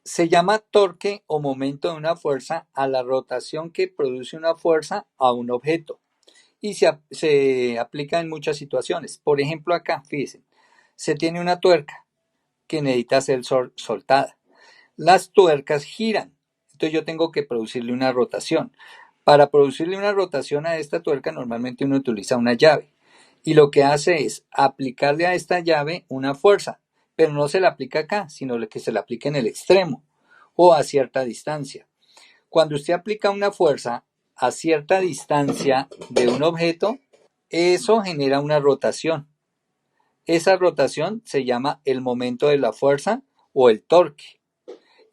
Se llama torque o momento de una fuerza a la rotación que produce una fuerza a un objeto y se aplica en muchas situaciones. Por ejemplo, acá, fíjense, se tiene una tuerca que necesita ser soltada. Las tuercas giran, entonces yo tengo que producirle una rotación. Para producirle una rotación a esta tuerca normalmente uno utiliza una llave y lo que hace es aplicarle a esta llave una fuerza, pero no se la aplica acá, sino que se la aplica en el extremo o a cierta distancia. Cuando usted aplica una fuerza a cierta distancia de un objeto, eso genera una rotación. Esa rotación se llama el momento de la fuerza o el torque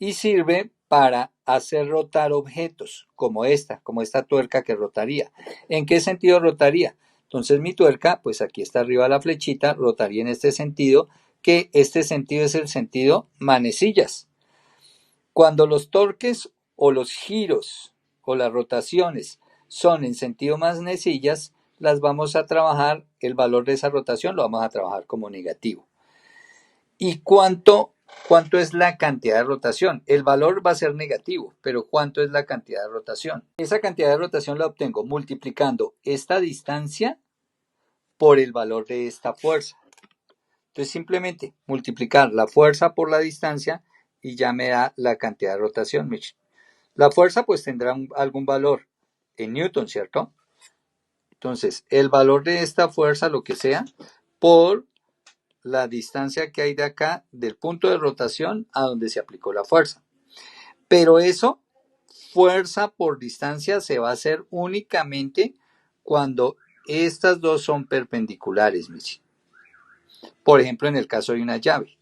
y sirve para hacer rotar objetos como esta tuerca que rotaría. ¿En qué sentido rotaría? Entonces mi tuerca, pues aquí está arriba la flechita, rotaría en este sentido, que este sentido es el sentido manecillas. Cuando los torques o los giros o las rotaciones son en sentido manecillas, las vamos a trabajar, el valor de esa rotación lo vamos a trabajar como negativo. ¿Y cuánto es la cantidad de rotación? El valor va a ser negativo, pero ¿cuánto es la cantidad de rotación? Esa cantidad de rotación la obtengo multiplicando esta distancia por el valor de esta fuerza. Entonces simplemente multiplicar la fuerza por la distancia y ya me da la cantidad de rotación. La fuerza pues tendrá algún valor en Newton, ¿cierto? Entonces el valor de esta fuerza, lo que sea, por la distancia que hay de acá, del punto de rotación a donde se aplicó la fuerza. Pero eso, fuerza por distancia, se va a hacer únicamente cuando estas dos son perpendiculares, Michi. Por ejemplo, en el caso de una llave.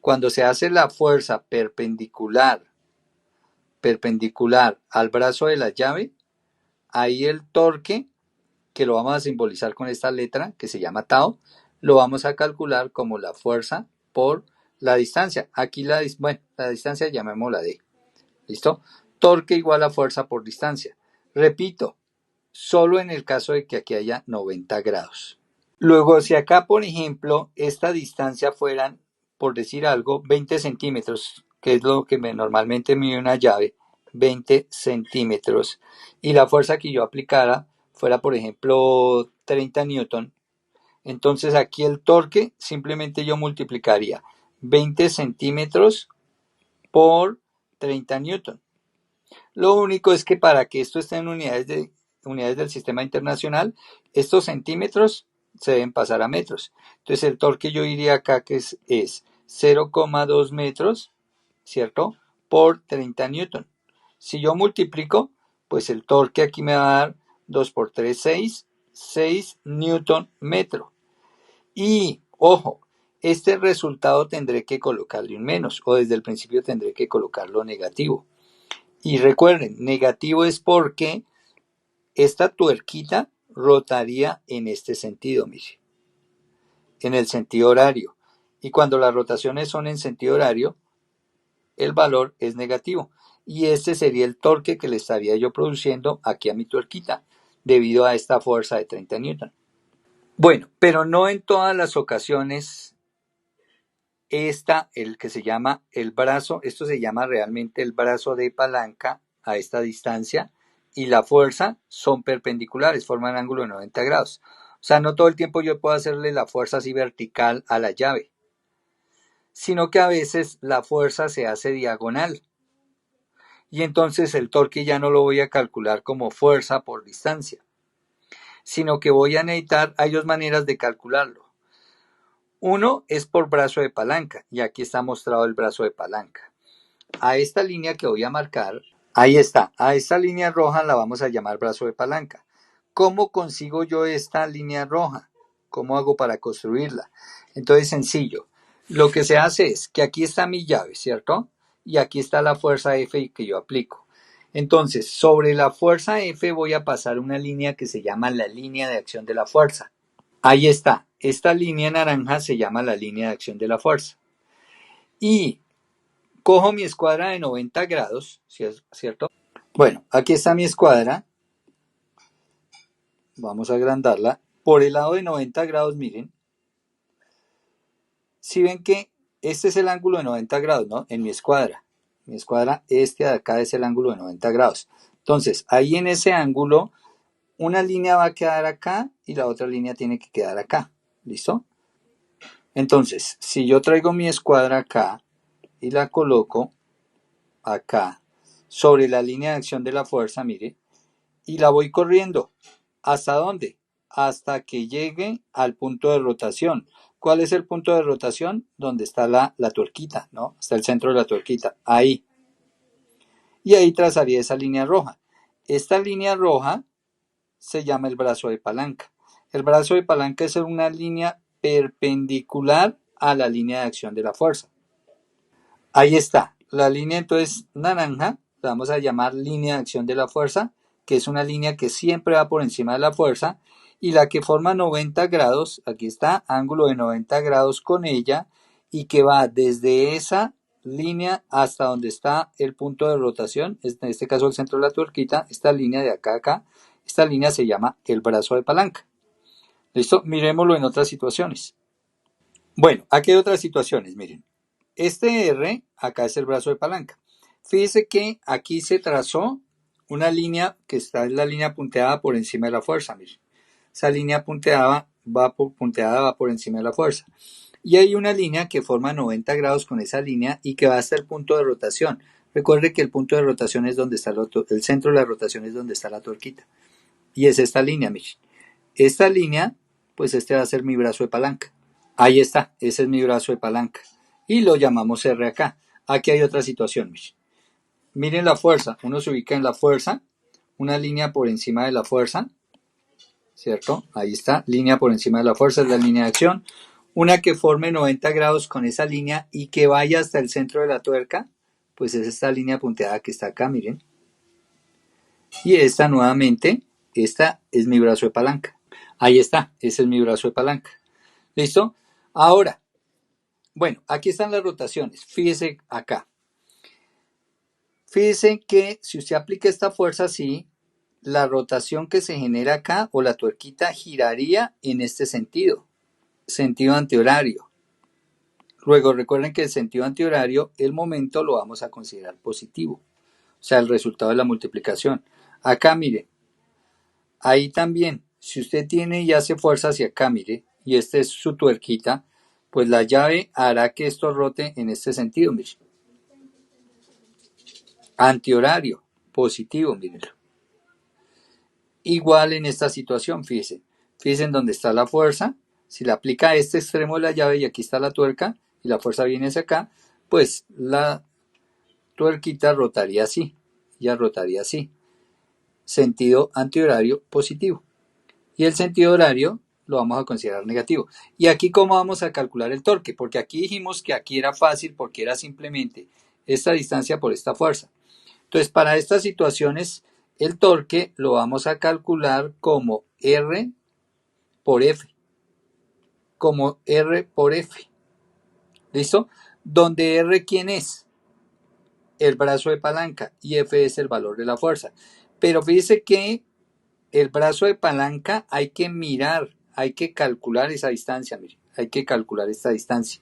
Cuando se hace la fuerza perpendicular al brazo de la llave, ahí el torque, que lo vamos a simbolizar con esta letra que se llama tau, lo vamos a calcular como la fuerza por la distancia. Aquí la distancia llamémosla D. ¿Listo? Torque igual a fuerza por distancia. Repito, solo en el caso de que aquí haya 90 grados. Luego, si acá, por ejemplo, esta distancia fueran, por decir algo, 20 centímetros, que es lo que normalmente mide una llave, 20 centímetros, y la fuerza que yo aplicara fuera, por ejemplo, 30 newton, entonces aquí el torque simplemente yo multiplicaría 20 centímetros por 30 newton. Lo único es que para que esto esté en unidades del sistema internacional, estos centímetros se deben pasar a metros. Entonces el torque yo diría acá que es 0,2 metros, ¿cierto? Por 30 newton. Si yo multiplico, pues el torque aquí me va a dar 2 por 3, 6 newton metro. Y, ojo, este resultado tendré que colocarle un menos, o desde el principio tendré que colocarlo negativo. Y recuerden, negativo es porque esta tuerquita rotaría en este sentido, mire, en el sentido horario. Y cuando las rotaciones son en sentido horario, el valor es negativo. Y este sería el torque que le estaría yo produciendo aquí a mi tuerquita, debido a esta fuerza de 30 newton. Bueno, pero no en todas las ocasiones el que se llama el brazo, esto se llama realmente el brazo de palanca a esta distancia, y la fuerza son perpendiculares, forman ángulo de 90 grados. O sea, no todo el tiempo yo puedo hacerle la fuerza así vertical a la llave, sino que a veces la fuerza se hace diagonal. Y entonces el torque ya no lo voy a calcular como fuerza por distancia, sino que voy a necesitar, hay dos maneras de calcularlo. Uno es por brazo de palanca, y aquí está mostrado el brazo de palanca. A esta línea que voy a marcar, ahí está, a esta línea roja la vamos a llamar brazo de palanca. ¿Cómo consigo yo esta línea roja? ¿Cómo hago para construirla? Entonces, sencillo. Lo que se hace es que aquí está mi llave, ¿cierto? Y aquí está la fuerza F que yo aplico. Entonces, sobre la fuerza F voy a pasar una línea que se llama la línea de acción de la fuerza. Ahí está. Esta línea naranja se llama la línea de acción de la fuerza. Y cojo mi escuadra de 90 grados, ¿cierto? Bueno, aquí está mi escuadra. Vamos a agrandarla. Por el lado de 90 grados, miren. Si ven que este es el ángulo de 90 grados, ¿no? En mi escuadra. mi escuadra, este de acá es el ángulo de 90 grados. Entonces, ahí en ese ángulo, una línea va a quedar acá y la otra línea tiene que quedar acá. ¿Listo? Entonces, si yo traigo mi escuadra acá y la coloco acá sobre la línea de acción de la fuerza, mire, y la voy corriendo. ¿Hasta dónde? Hasta que llegue al punto de rotación. ¿Cuál es el punto de rotación? Donde está la tuerquita, ¿no? Está el centro de la tuerquita, ahí. Y ahí trazaría esa línea roja. Esta línea roja se llama el brazo de palanca. El brazo de palanca es una línea perpendicular a la línea de acción de la fuerza. Ahí está. La línea entonces naranja, la vamos a llamar línea de acción de la fuerza, que es una línea que siempre va por encima de la fuerza, y la que forma 90 grados, aquí está, ángulo de 90 grados con ella, y que va desde esa línea hasta donde está el punto de rotación, en este caso el centro de la tuerquita, esta línea de acá a acá, esta línea se llama el brazo de palanca. ¿Listo? Miremoslo en otras situaciones. Bueno, aquí hay otras situaciones, miren. Este R, acá es el brazo de palanca. Fíjese que aquí se trazó una línea que está en la línea punteada por encima de la fuerza, miren. Esa línea punteada va por encima de la fuerza. Y hay una línea que forma 90 grados con esa línea y que va hasta el punto de rotación. Recuerde que el punto de rotación es donde está el centro de la rotación es donde está la tuerquita. Y es esta línea, miren. Esta línea, pues este va a ser mi brazo de palanca. Ahí está, ese es mi brazo de palanca. Y lo llamamos R acá. Aquí hay otra situación, miren. Miren la fuerza, uno se ubica en la fuerza, una línea por encima de la fuerza, ¿cierto? Ahí está, línea por encima de la fuerza es la línea de acción. Una que forme 90 grados con esa línea y que vaya hasta el centro de la tuerca, pues es esta línea punteada que está acá, miren. Y esta nuevamente, esta es mi brazo de palanca. Ahí está, ese es mi brazo de palanca. ¿Listo? Ahora, bueno, aquí están las rotaciones. Fíjese acá. Fíjese que si usted aplica esta fuerza así, la rotación que se genera acá o la tuerquita giraría en este sentido antihorario. Luego recuerden que el sentido antihorario, el momento lo vamos a considerar positivo, o sea, el resultado de la multiplicación. Acá mire, ahí también, si usted tiene y hace fuerza hacia acá, mire, y esta es su tuerquita, pues la llave hará que esto rote en este sentido, mire. Antihorario, positivo, mírenlo. Igual en esta situación, fíjense. Fíjense en dónde está la fuerza. Si la aplica a este extremo de la llave y aquí está la tuerca y la fuerza viene hacia acá, pues la tuerquita rotaría así. Ya rotaría así. Sentido antihorario positivo. Y el sentido horario lo vamos a considerar negativo. ¿Y aquí cómo vamos a calcular el torque? Porque aquí dijimos que aquí era fácil porque era simplemente esta distancia por esta fuerza. Entonces, para estas situaciones, el torque lo vamos a calcular como R por F. Como R por F. ¿Listo? Donde R, ¿quién es? El brazo de palanca y F es el valor de la fuerza. Pero fíjese que el brazo de palanca hay que mirar, hay que calcular esa distancia. Mire, hay que calcular esta distancia.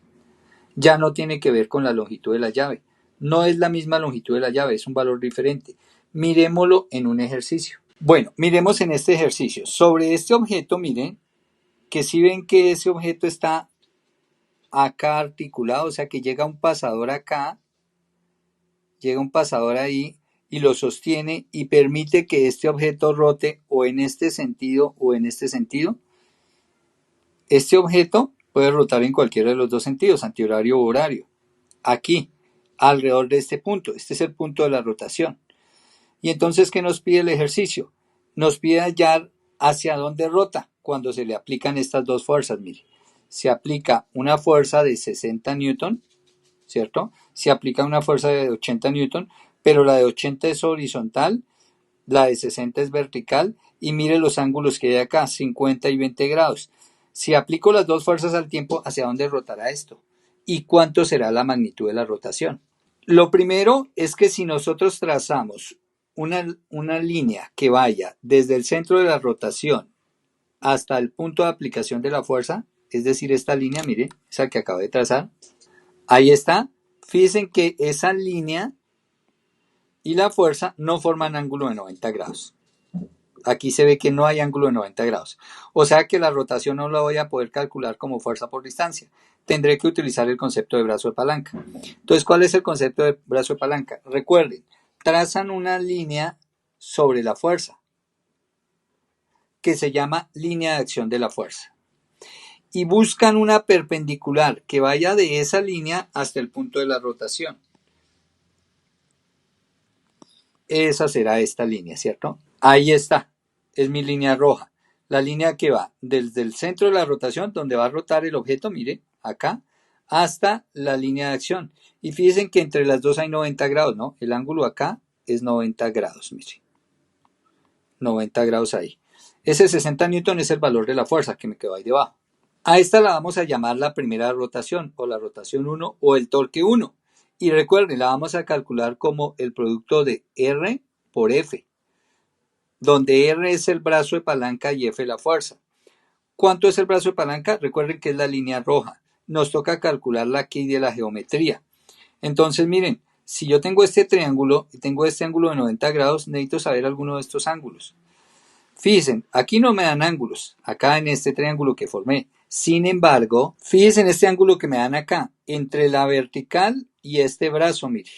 Ya no tiene que ver con la longitud de la llave. No es la misma longitud de la llave, es un valor diferente. Miremoslo en un ejercicio. Bueno, miremos en este ejercicio. Sobre este objeto, miren, que si ven que ese objeto está acá articulado, o sea que llega un pasador acá, llega un pasador ahí y lo sostiene y permite que este objeto rote o en este sentido o en este sentido. Este objeto puede rotar en cualquiera de los dos sentidos, antihorario o horario. Aquí, alrededor de este punto. Este es el punto de la rotación. Y entonces, ¿qué nos pide el ejercicio? Nos pide hallar hacia dónde rota cuando se le aplican estas dos fuerzas. Mire, se aplica una fuerza de 60 newton, ¿cierto? Se aplica una fuerza de 80 newton, pero la de 80 es horizontal, la de 60 es vertical, y mire los ángulos que hay acá, 50 y 20 grados. Si aplico las dos fuerzas al tiempo, ¿hacia dónde rotará esto? ¿Y cuánto será la magnitud de la rotación? Lo primero es que si nosotros trazamos una línea que vaya desde el centro de la rotación hasta el punto de aplicación de la fuerza, es decir, esta línea, mire, esa que acabo de trazar, ahí está. Fíjense que esa línea y la fuerza no forman ángulo de 90 grados. Aquí se ve que no hay ángulo de 90 grados. O sea que la rotación no la voy a poder calcular como fuerza por distancia. Tendré que utilizar el concepto de brazo de palanca. Entonces, ¿cuál es el concepto de brazo de palanca? Recuerden, trazan una línea sobre la fuerza que se llama línea de acción de la fuerza. Y buscan una perpendicular que vaya de esa línea hasta el punto de la rotación. Esa será esta línea, ¿cierto? Ahí está, es mi línea roja. La línea que va desde el centro de la rotación, donde va a rotar el objeto, mire, acá, hasta la línea de acción. Y fíjense que entre las dos hay 90 grados, ¿no? El ángulo acá es 90 grados, mire. 90 grados ahí. Ese 60 newton es el valor de la fuerza que me quedó ahí debajo. A esta la vamos a llamar la primera rotación, o la rotación 1, o el torque 1. Y recuerden, la vamos a calcular como el producto de R por F, donde R es el brazo de palanca y F la fuerza. ¿Cuánto es el brazo de palanca? Recuerden que es la línea roja. Nos toca calcularla aquí de la geometría. Entonces, miren, si yo tengo este triángulo y tengo este ángulo de 90 grados, necesito saber alguno de estos ángulos. Fíjense, aquí no me dan ángulos, acá en este triángulo que formé. Sin embargo, fíjense en este ángulo que me dan acá, entre la vertical y este brazo, mire,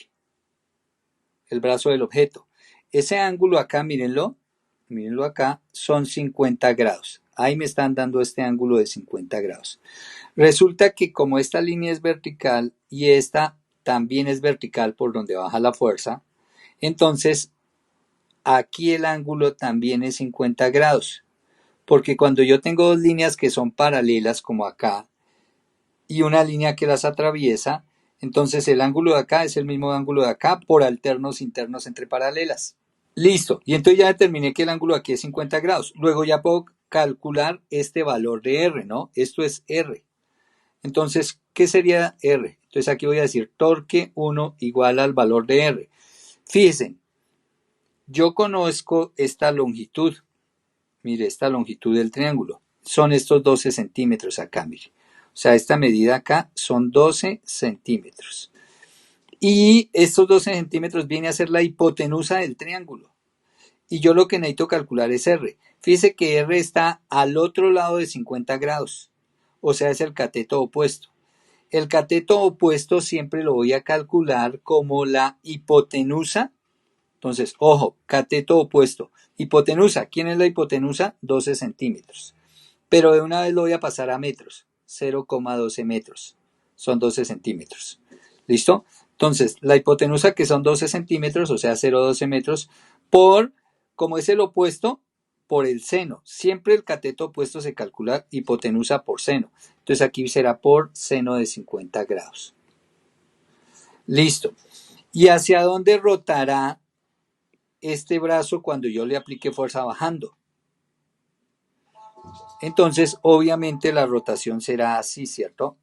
el brazo del objeto. Ese ángulo acá, mírenlo acá, son 50 grados. Ahí me están dando este ángulo de 50 grados. Resulta que como esta línea es vertical y esta también es vertical por donde baja la fuerza, entonces aquí el ángulo también es 50 grados. Porque cuando yo tengo dos líneas que son paralelas, como acá, y una línea que las atraviesa, entonces el ángulo de acá es el mismo ángulo de acá por alternos internos entre paralelas. Listo. Y entonces ya determiné que el ángulo aquí es 50 grados. Luego ya puedo calcular este valor de R, ¿no? Esto es R. Entonces, ¿qué sería R? Entonces aquí voy a decir torque 1 igual al valor de R. Fíjense, yo conozco esta longitud. Mire, esta longitud del triángulo. Son estos 12 centímetros acá, mire. O sea, esta medida acá son 12 centímetros. Y estos 12 centímetros viene a ser la hipotenusa del triángulo. Y yo lo que necesito calcular es R. Fíjese que R está al otro lado de 50 grados. O sea, es el cateto opuesto. El cateto opuesto siempre lo voy a calcular como la hipotenusa. Entonces, ojo, cateto opuesto. Hipotenusa. ¿Quién es la hipotenusa? 12 centímetros. Pero de una vez lo voy a pasar a metros. 0,12 metros. Son 12 centímetros. ¿Listo? Entonces, la hipotenusa que son 12 centímetros, o sea, 0,12 metros, como es el opuesto, por el seno. Siempre el cateto opuesto se calcula hipotenusa por seno. Entonces aquí será por seno de 50 grados. Listo. ¿Y hacia dónde rotará este brazo cuando yo le aplique fuerza bajando? Entonces, obviamente la rotación será así, ¿cierto?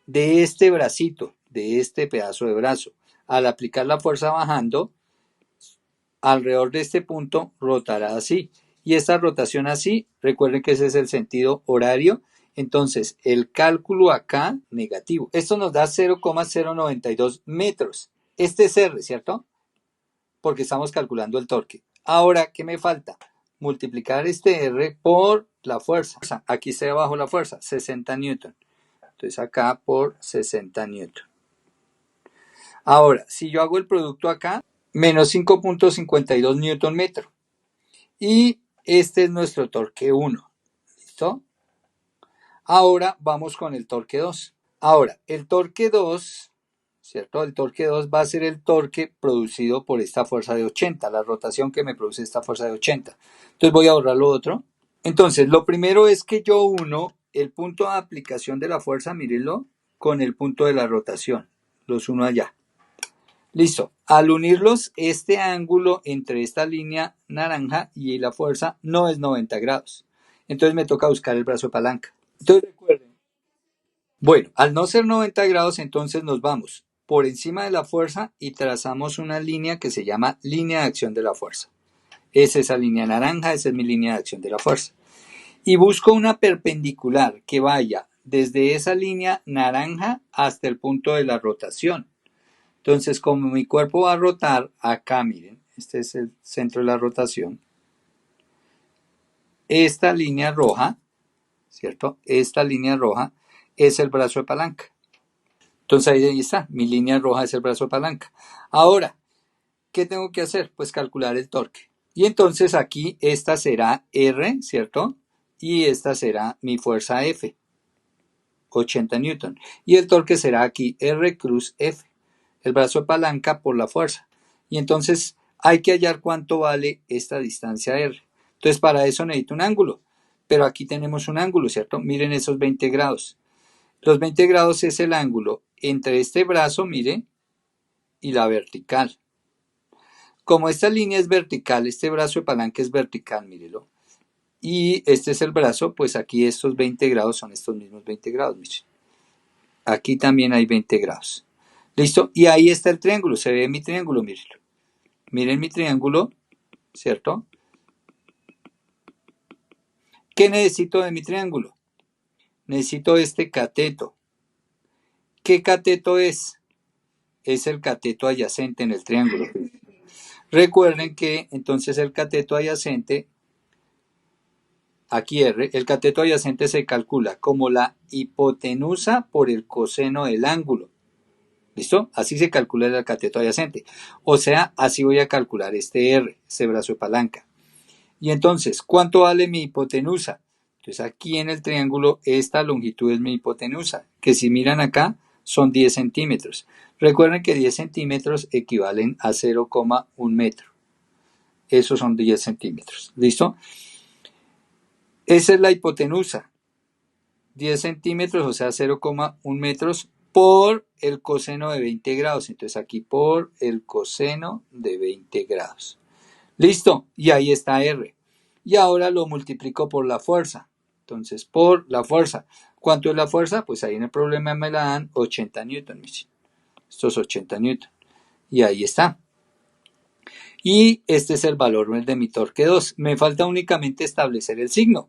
De este bracito, de este pedazo de brazo. Al aplicar la fuerza bajando, alrededor de este punto rotará así. Y esta rotación así, recuerden que ese es el sentido horario. Entonces, el cálculo acá, negativo. Esto nos da 0,092 metros. Este es R, ¿cierto? Porque estamos calculando el torque. Ahora, ¿qué me falta? Multiplicar este R por la fuerza. Aquí está abajo la fuerza, 60 newton. Entonces acá por 60 newton. Ahora, si yo hago el producto acá, menos 5,52 newton metro. Y este es nuestro torque 1. ¿Listo? Ahora vamos con el torque 2. Ahora, el torque 2, ¿cierto? El torque 2 va a ser el torque producido por esta fuerza de 80, la rotación que me produce esta fuerza de 80. Entonces voy a borrar lo otro. Entonces, lo primero es que yo uno el punto de aplicación de la fuerza, mírenlo, con el punto de la rotación. Los uno allá. Listo. Al unirlos, este ángulo entre esta línea naranja y la fuerza no es 90 grados. Entonces me toca buscar el brazo de palanca. Entonces recuerden. Bueno, al no ser 90 grados, entonces nos vamos por encima de la fuerza y trazamos una línea que se llama línea de acción de la fuerza. Es esa línea naranja, esa es mi línea de acción de la fuerza. Y busco una perpendicular que vaya desde esa línea naranja hasta el punto de la rotación. Entonces, como mi cuerpo va a rotar acá, miren, este es el centro de la rotación. Esta línea roja, ¿cierto? Esta línea roja es el brazo de palanca. Entonces ahí está, mi línea roja es el brazo de palanca. Ahora, ¿qué tengo que hacer? Pues calcular el torque. Y entonces aquí esta será R, ¿cierto? Y esta será mi fuerza F, 80 newton. Y el torque será aquí R cruz F, el brazo de palanca por la fuerza. Y entonces hay que hallar cuánto vale esta distancia R. Entonces para eso necesito un ángulo. Pero aquí tenemos un ángulo, ¿cierto? Miren esos 20 grados. Los 20 grados es el ángulo entre este brazo, mire, y la vertical. Como esta línea es vertical, este brazo de palanca es vertical, mírelo. Y este es el brazo, pues aquí estos 20 grados son estos mismos 20 grados, miren. Aquí también hay 20 grados. ¿Listo? Y ahí está el triángulo, se ve mi triángulo, mírenlo. Miren mi triángulo, ¿cierto? ¿Qué necesito de mi triángulo? Necesito este cateto. ¿Qué cateto es? Es el cateto adyacente en el triángulo. Recuerden que entonces el cateto adyacente, aquí R, el cateto adyacente se calcula como la hipotenusa por el coseno del ángulo. ¿Listo? Así se calcula el cateto adyacente. O sea, así voy a calcular este R, este brazo de palanca. Y entonces, ¿cuánto vale mi hipotenusa? Entonces aquí en el triángulo esta longitud es mi hipotenusa, que si miran acá son 10 centímetros. Recuerden que 10 centímetros equivalen a 0,1 metro. Esos son 10 centímetros. ¿Listo? Esa es la hipotenusa. 10 centímetros, o sea 0,1 metros por el coseno de 20 grados. Entonces aquí por el coseno de 20 grados. Listo, y ahí está R. Y ahora lo multiplico por la fuerza. Entonces, por la fuerza. ¿Cuánto es la fuerza? Pues ahí en el problema me la dan 80 newton. Esto es 80 newton. Y ahí está. Y este es el valor de mi torque 2. Me falta únicamente establecer el signo.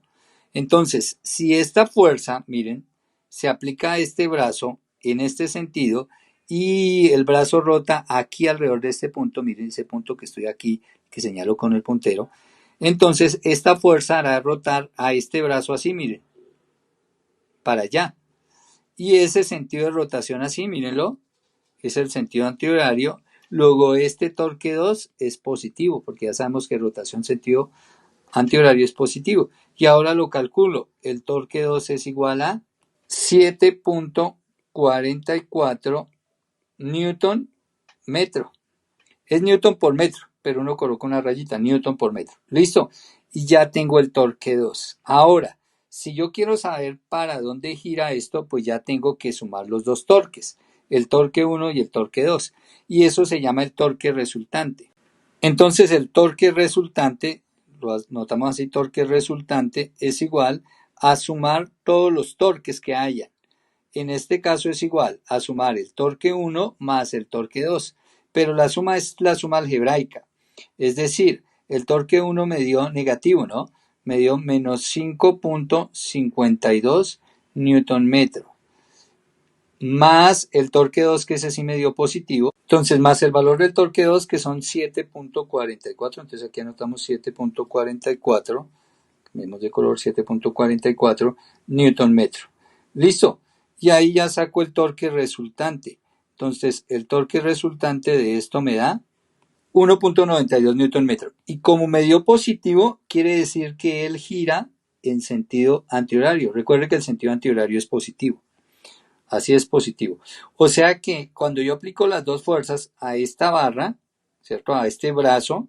Entonces, si esta fuerza, miren, se aplica a este brazo en este sentido y el brazo rota aquí alrededor de este punto, miren ese punto que estoy aquí, que señalo con el puntero, entonces esta fuerza hará rotar a este brazo así, miren, para allá. Y ese sentido de rotación así, mírenlo, es el sentido antihorario. Luego este torque 2 es positivo, porque ya sabemos que rotación sentido antihorario es positivo. Y ahora lo calculo. El torque 2 es igual a 7.44 newton metro. Es newton por metro, pero uno coloca una rayita, newton por metro. ¿Listo? Y ya tengo el torque 2. Ahora, si yo quiero saber para dónde gira esto, pues ya tengo que sumar los dos torques, el torque 1 y el torque 2. Y eso se llama el torque resultante. Entonces el torque resultante, lo notamos así, torque resultante es igual a sumar todos los torques que haya. En este caso es igual a sumar el torque 1 más el torque 2, pero la suma es la suma algebraica. Es decir, el torque 1 me dio negativo, ¿no? Me dio menos 5.52 newton metro. Más el torque 2, que ese sí me dio positivo. Entonces, más el valor del torque 2, que son 7.44. Entonces, aquí anotamos 7.44. Cambiemos de color, 7.44 newton metro. ¿Listo? Y ahí ya saco el torque resultante. Entonces, el torque resultante de esto me da 1.92 newton metro. Y como me dio positivo, quiere decir que él gira en sentido antihorario. Recuerde que el sentido antihorario es positivo. Así es positivo. O sea que cuando yo aplico las dos fuerzas a esta barra, ¿cierto? A este brazo,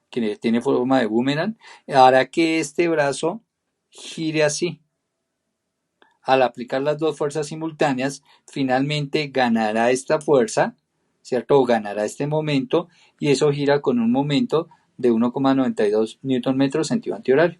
que tiene forma de boomerang, hará que este brazo gire así. Al aplicar las dos fuerzas simultáneas, finalmente ganará esta fuerza, ¿cierto? O ganará este momento, y eso gira con un momento de 1,92 Nm sentido antihorario.